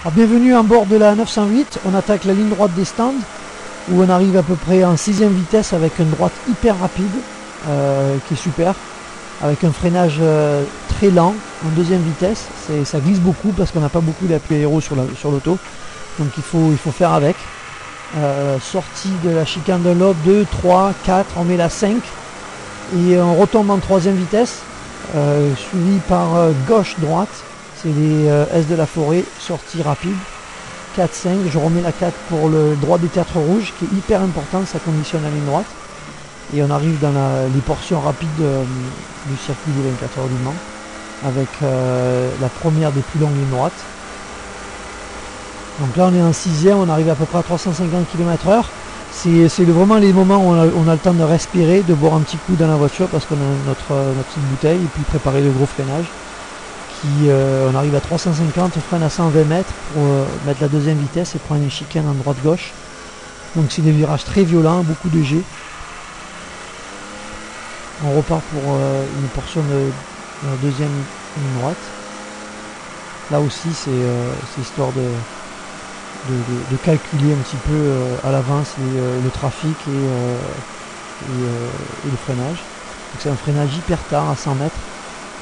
Alors, bienvenue en bord de la 908, on attaque la ligne droite des stands où on arrive à peu près en 6ème vitesse avec une droite hyper rapide qui est super, avec un freinage très lent en 2ème vitesse. Ça glisse beaucoup parce qu'on n'a pas beaucoup d'appui aéro sur l'auto, donc il faut faire avec. Sortie de la chicane de lobe, 2, 3, 4, on met la 5 et on retombe en 3ème vitesse, suivi par gauche-droite. C'est les S de la forêt, sortie rapide, 4, 5, je remets la 4 pour le droit des tertres rouges, qui est hyper important, ça conditionne la ligne droite. Et on arrive dans les portions rapides du circuit des 24 heures du Mans, avec la première des plus longues lignes droites. Donc là on est en 6ème, on arrive à peu près à 350 km/h. C'est vraiment les moments où on a le temps de respirer, de boire un petit coup dans la voiture, parce qu'on a notre petite bouteille, et puis préparer le gros freinage. On arrive à 350, on freine à 120 mètres pour mettre la 2ème vitesse et prendre une chicane en droite-gauche. Donc c'est des virages très violents, beaucoup de G. On repart pour une portion de la 2ème ligne droite. Là aussi c'est histoire de calculer un petit peu à l'avance le trafic et le freinage. Donc c'est un freinage hyper tard à 100 mètres.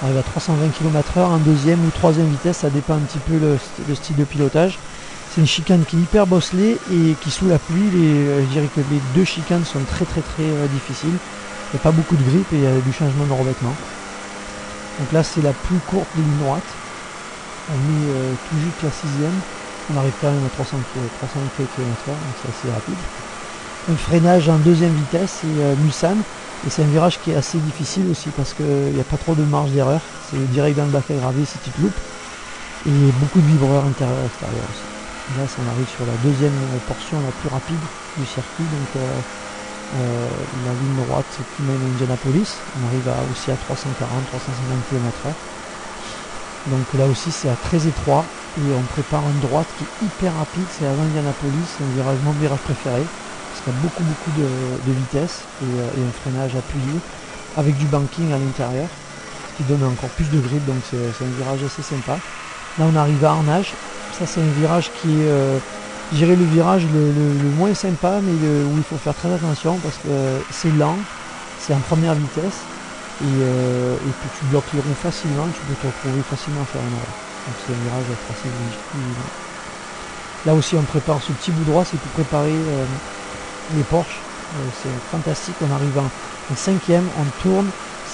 On arrive à 320 km/h en 2ème ou 3ème vitesse, ça dépend un petit peu le style de pilotage. C'est une chicane qui est hyper bosselée et qui, sous la pluie, je dirais que les 2 chicanes sont très difficiles. Il n'y a pas beaucoup de grippe et il y a du changement de revêtement. Donc là c'est la plus courte des lignes droites. On met tout juste la 6ème. On arrive quand même à 300 km/h, donc c'est assez rapide. Un freinage en 2ème vitesse et Mulsanne. Et c'est un virage qui est assez difficile aussi parce qu'il n'y a pas trop de marge d'erreur. C'est direct dans le bac à gravier si tu te loupes. Et beaucoup de vibreurs intérieurs et extérieurs aussi. Là, on arrive sur la 2ème portion la plus rapide du circuit. Donc la ligne droite qui mène à Indianapolis. On arrive aussi à 340-350 km/h. Donc là aussi c'est très étroit. Et on prépare une droite qui est hyper rapide. C'est avant Indianapolis. C'est mon virage préféré. Parce qu'il y a beaucoup de vitesse et un freinage appuyé avec du banking à l'intérieur qui donne encore plus de grip, donc c'est un virage assez sympa. Là on arrive à Arnage, ça c'est un virage qui est je dirais le virage le moins sympa, mais où il faut faire très attention parce que c'est lent, c'est en première vitesse et puis tu bloques les roues facilement, tu peux te retrouver facilement à faire une erreur. Donc c'est un virage assez vigilant. Là aussi on prépare ce petit bout droit, c'est pour préparer les Porsche, c'est fantastique. On arrive en 5ème, on tourne,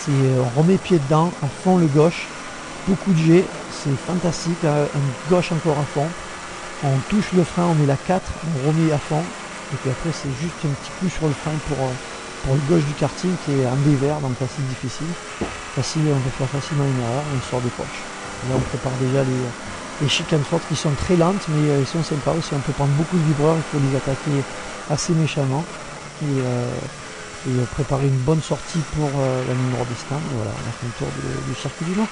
on remet pied dedans, à fond le gauche, beaucoup de G, c'est fantastique, un gauche encore à fond, on touche le frein, on met la 4, on remet à fond, et puis après c'est juste un petit coup sur le frein pour le gauche du karting qui est en dévers, donc assez difficile, on peut faire facilement une erreur, on sort des Porsche. Là on prépare déjà les chicanes fortes qui sont très lentes, mais elles sont sympas aussi, on peut prendre beaucoup de vibreurs, il faut les attaquer assez méchamment et préparer une bonne sortie pour la ligne droite des stands. Voilà, on a fait le tour du circuit du Mans.